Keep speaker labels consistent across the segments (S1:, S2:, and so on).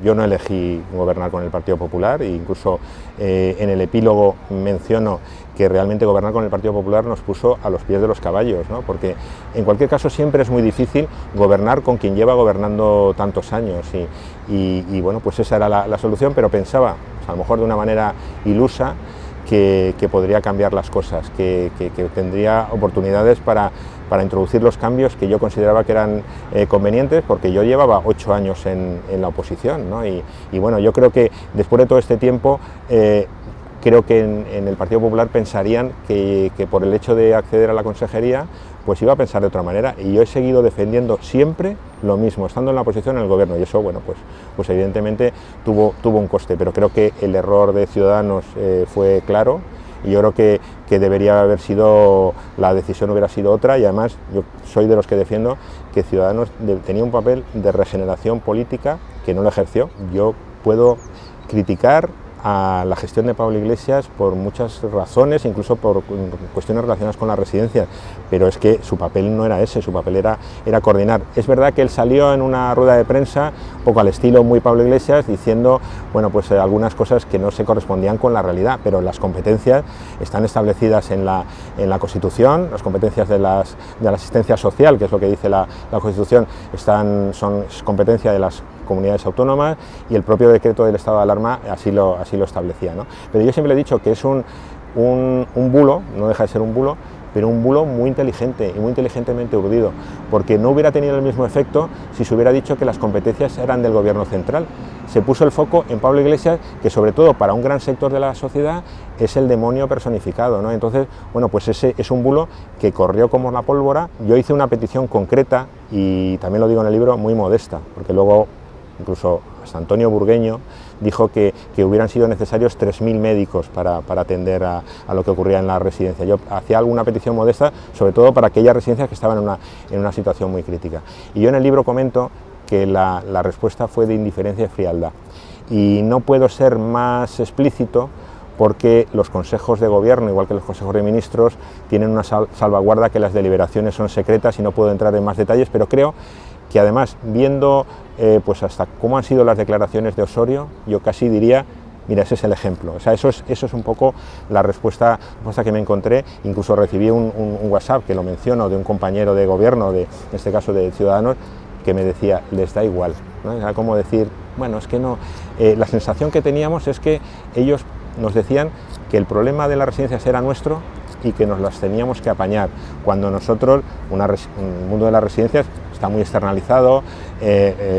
S1: Yo no elegí gobernar con el Partido Popular e incluso en el epílogo menciono que realmente gobernar con el Partido Popular nos puso a los pies de los caballos, ¿no? Porque en cualquier caso siempre es muy difícil gobernar con quien lleva gobernando tantos años y bueno, pues esa era la solución, pero pensaba, a lo mejor de una manera ilusa, que podría cambiar las cosas, que tendría oportunidades para introducir los cambios que yo consideraba que eran convenientes, porque yo llevaba 8 años en la oposición, ¿no? Y bueno, yo creo que después de todo este tiempo, creo que en el Partido Popular pensarían que por el hecho de acceder a la consejería, pues iba a pensar de otra manera, y yo he seguido defendiendo siempre lo mismo, estando en la oposición en el gobierno, y eso, bueno, pues evidentemente tuvo un coste, pero creo que el error de Ciudadanos fue claro, y yo creo que debería haber sido, la decisión hubiera sido otra, y además yo soy de los que defiendo que Ciudadanos tenía un papel de regeneración política que no lo ejerció. Yo puedo criticar a la gestión de Pablo Iglesias por muchas razones, incluso por cuestiones relacionadas con las residencias, pero es que su papel no era ese, su papel era coordinar. Es verdad que él salió en una rueda de prensa, un poco al estilo muy Pablo Iglesias, diciendo, bueno, pues algunas cosas que no se correspondían con la realidad, pero las competencias están establecidas en la Constitución, las competencias de la asistencia social, que es lo que dice la Constitución, son competencia de las comunidades autónomas, y el propio decreto del estado de alarma así lo establecía, ¿no? Pero yo siempre he dicho que es un bulo, no deja de ser un bulo, pero un bulo muy inteligente y muy inteligentemente urdido, porque no hubiera tenido el mismo efecto si se hubiera dicho que las competencias eran del gobierno central. Se puso el foco en Pablo Iglesias, que sobre todo para un gran sector de la sociedad es el demonio personificado, ¿no? Entonces, bueno, pues ese es un bulo que corrió como la pólvora. Yo hice una petición concreta, y también lo digo en el libro, muy modesta, porque luego incluso hasta Antonio Burgueño dijo que hubieran sido necesarios 3.000 médicos para atender a lo que ocurría en la residencia. Yo hacía alguna petición modesta, sobre todo para aquellas residencias que estaban en una situación muy crítica. Y yo en el libro comento que la respuesta fue de indiferencia y frialdad. Y no puedo ser más explícito, porque los consejos de gobierno, igual que los consejos de ministros, tienen una salvaguarda, que las deliberaciones son secretas y no puedo entrar en más detalles, pero creo que además, viendo pues hasta cómo han sido las declaraciones de Osorio, yo casi diría, mira, ese es el ejemplo. O sea, eso es un poco la respuesta que me encontré. Incluso recibí un WhatsApp, que lo menciono, de un compañero de gobierno, en este caso de Ciudadanos, que me decía, les da igual, ¿no? Era como decir, bueno, es que no. La sensación que teníamos es que ellos nos decían que el problema de las residencias era nuestro y que nos las teníamos que apañar, cuando nosotros, el mundo de las residencias está muy externalizado,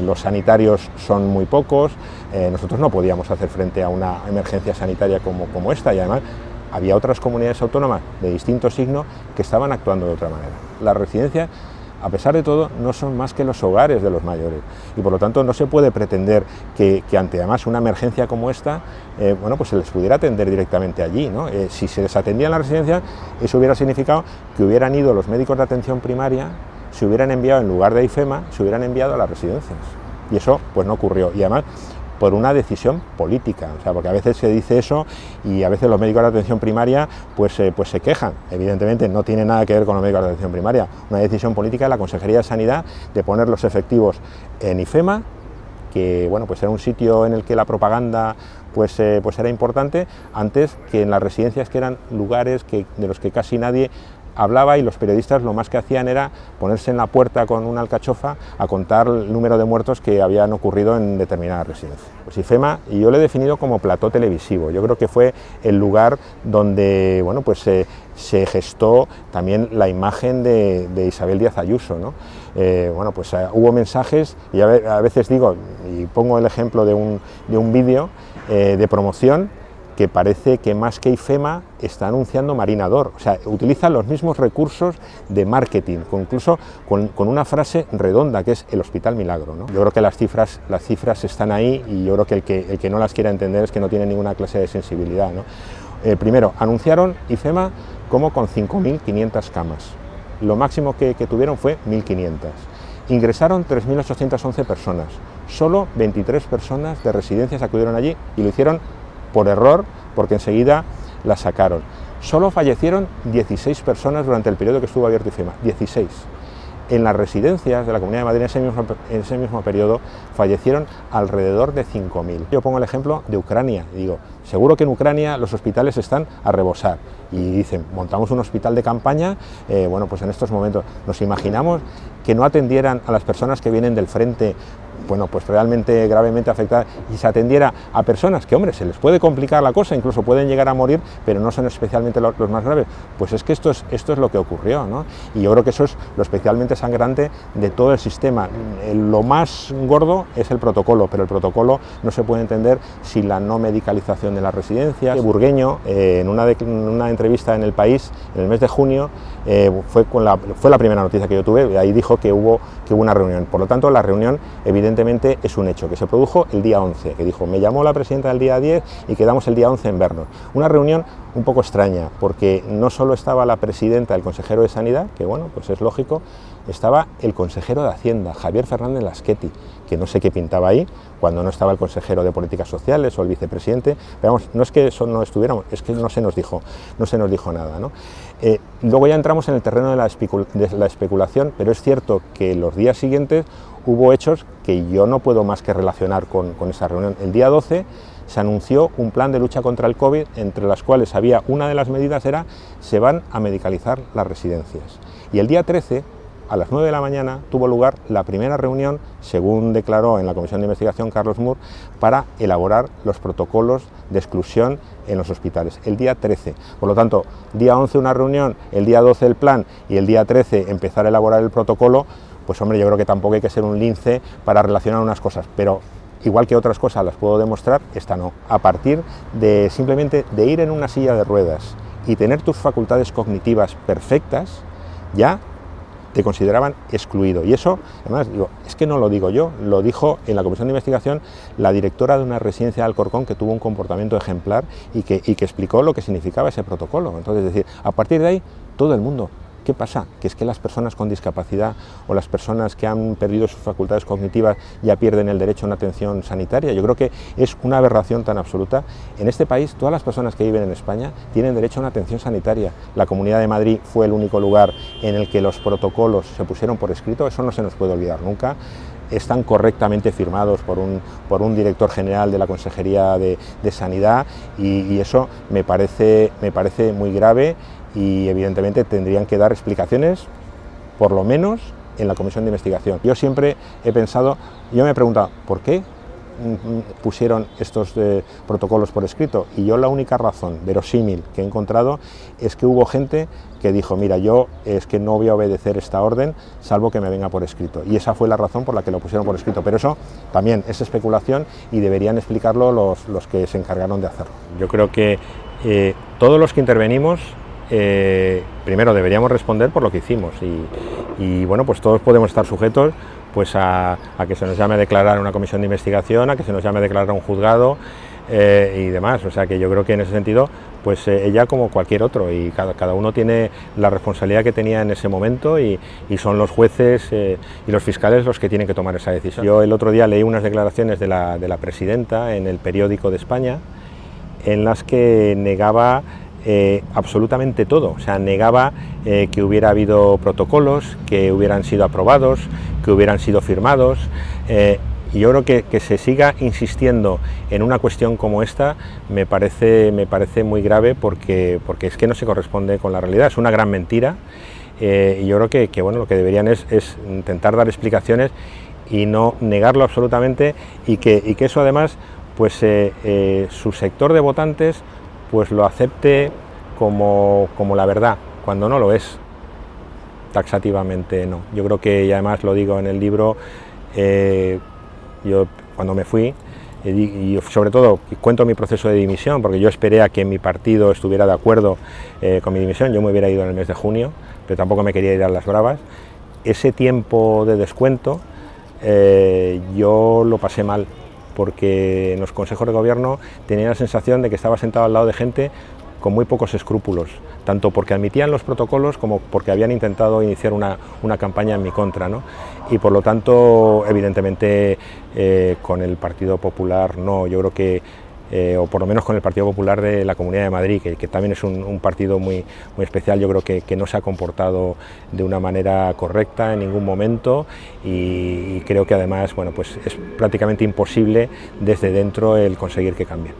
S1: los sanitarios son muy pocos, nosotros no podíamos hacer frente a una emergencia sanitaria como esta, y además había otras comunidades autónomas de distinto signo que estaban actuando de otra manera. Las residencias, a pesar de todo, no son más que los hogares de los mayores, y por lo tanto no se puede pretender que ante además una emergencia como esta, bueno, pues se les pudiera atender directamente allí, ¿no? Si se les atendía en la residencia, eso hubiera significado que hubieran ido los médicos de atención primaria, se hubieran enviado, en lugar de IFEMA, se hubieran enviado a las residencias, y eso pues no ocurrió, y además por una decisión política, o sea, porque a veces se dice eso y a veces los médicos de atención primaria pues se quejan. Evidentemente no tiene nada que ver con los médicos de atención primaria, una decisión política de la Consejería de Sanidad de poner los efectivos en IFEMA, que bueno, pues era un sitio en el que la propaganda pues era importante, antes que en las residencias, que eran lugares de los que casi nadie hablaba, y los periodistas lo más que hacían era ponerse en la puerta con una alcachofa a contar el número de muertos que habían ocurrido en determinadas residencias. Pues IFEMA, y yo lo he definido como plató televisivo, yo creo que fue el lugar donde bueno, pues se gestó también la imagen de Isabel Díaz Ayuso, ¿no? Bueno, pues hubo mensajes, y a veces digo, y pongo el ejemplo de un vídeo de promoción, que parece que más que IFEMA está anunciando Marinador, o sea, utilizan los mismos recursos de marketing, incluso con una frase redonda, que es el Hospital Milagro, ¿no? Yo creo que las cifras están ahí, y yo creo que el que no las quiera entender es que no tiene ninguna clase de sensibilidad, ¿no? Primero, anunciaron IFEMA como con 5.500 camas, lo máximo que tuvieron fue 1.500, ingresaron 3.811 personas, Solo 23 personas de residencias acudieron allí y lo hicieron por error, porque enseguida la sacaron. Solo fallecieron 16 personas durante el periodo que estuvo abierto IFEMA, 16. En las residencias de la Comunidad de Madrid en ese mismo periodo fallecieron alrededor de 5.000. Yo pongo el ejemplo de Ucrania y digo, seguro que en Ucrania los hospitales están a rebosar y dicen, montamos un hospital de campaña, bueno, pues en estos momentos nos imaginamos que no atendieran a las personas que vienen del frente, bueno, pues realmente gravemente afectadas, y se atendiera a personas que, hombre, se les puede complicar la cosa, incluso pueden llegar a morir, pero no son especialmente los más graves. Pues es que esto es lo que ocurrió, ¿no? Y yo creo que eso es lo especialmente sangrante de todo el sistema. Lo más gordo es el protocolo, pero el protocolo no se puede entender sin la no medicalización de las residencias. Burgueño, en una entrevista en El País, en el mes de junio, fue la primera noticia que yo tuve, ahí dijo que hubo una reunión. Por lo tanto, la reunión evidentemente es un hecho, que se produjo el día 11, que dijo, me llamó la presidenta el día 10 y quedamos el día 11 en vernos. Una reunión un poco extraña, porque no solo estaba la presidenta, el consejero de Sanidad, que bueno, pues es lógico, estaba el consejero de Hacienda, Javier Fernández Lasqueti, que no sé qué pintaba ahí, cuando no estaba el consejero de Políticas Sociales o el vicepresidente, pero vamos, no es que eso no estuviéramos, es que no se nos dijo nada, ¿no? Luego ya entramos en el terreno de la especulación, pero es cierto que los días siguientes hubo hechos que yo no puedo más que relacionar con esa reunión. El día 12 se anunció un plan de lucha contra el COVID, entre las cuales había una de las medidas era, se van a medicalizar las residencias. Y el día 13, a las 9 de la mañana, tuvo lugar la primera reunión, según declaró en la Comisión de Investigación Carlos Mur, para elaborar los protocolos de exclusión en los hospitales, el día 13. Por lo tanto, día 11 una reunión, el día 12 el plan y el día 13 empezar a elaborar el protocolo, pues hombre, yo creo que tampoco hay que ser un lince para relacionar unas cosas, pero igual que otras cosas las puedo demostrar, esta no. A partir de simplemente de ir en una silla de ruedas y tener tus facultades cognitivas perfectas, ya te consideraban excluido. Y eso, además, digo, es que no lo digo yo, lo dijo en la Comisión de Investigación la directora de una residencia de Alcorcón que tuvo un comportamiento ejemplar y que explicó lo que significaba ese protocolo. Entonces, es decir, a partir de ahí, todo el mundo. ¿Qué pasa? Que es que las personas con discapacidad o las personas que han perdido sus facultades cognitivas ya pierden el derecho a una atención sanitaria. Yo creo que es una aberración tan absoluta. En este país, todas las personas que viven en España tienen derecho a una atención sanitaria. La Comunidad de Madrid fue el único lugar en el que los protocolos se pusieron por escrito, eso no se nos puede olvidar nunca. Están correctamente firmados por un director general de la Consejería de Sanidad y eso me parece muy grave. Y evidentemente tendrían que dar explicaciones, por lo menos en la comisión de investigación. Yo siempre he pensado, yo me he preguntado, ¿por qué pusieron estos protocolos por escrito? Y yo la única razón verosímil que he encontrado es que hubo gente que dijo, mira, yo es que no voy a obedecer esta orden salvo que me venga por escrito. Y esa fue la razón por la que lo pusieron por escrito. Pero eso también es especulación y deberían explicarlo los que se encargaron de hacerlo. Yo creo que todos los que intervenimos, primero deberíamos responder por lo que hicimos y bueno, pues todos podemos estar sujetos pues a que se nos llame a declarar una comisión de investigación, a que se nos llame a declarar un juzgado y demás, o sea que yo creo que en ese sentido pues ella como cualquier otro y cada uno tiene la responsabilidad que tenía en ese momento y son los jueces y los fiscales los que tienen que tomar esa decisión. Yo el otro día leí unas declaraciones de la presidenta en el Periódico de España en las que negaba absolutamente todo, o sea, negaba que hubiera habido protocolos, que hubieran sido aprobados, que hubieran sido firmados, y yo creo que se siga insistiendo en una cuestión como esta me parece muy grave porque es que no se corresponde con la realidad, es una gran mentira, y yo creo que bueno, lo que deberían es intentar dar explicaciones y no negarlo absolutamente y que eso además pues su sector de votantes pues lo acepte como la verdad, cuando no lo es, taxativamente no. Yo creo que, y además lo digo en el libro, yo cuando me fui, y sobre todo cuento mi proceso de dimisión, porque yo esperé a que mi partido estuviera de acuerdo con mi dimisión, yo me hubiera ido en el mes de junio, pero tampoco me quería ir a las bravas. Ese tiempo de descuento yo lo pasé mal, porque en los consejos de gobierno tenía la sensación de que estaba sentado al lado de gente con muy pocos escrúpulos, tanto porque admitían los protocolos como porque habían intentado iniciar una campaña en mi contra, ¿no? Y por lo tanto, evidentemente, con el Partido Popular no, yo creo que o por lo menos con el Partido Popular de la Comunidad de Madrid, que también es un partido muy especial. Yo creo que no se ha comportado de una manera correcta en ningún momento, y creo que además, bueno, pues es prácticamente imposible desde dentro el conseguir que cambie.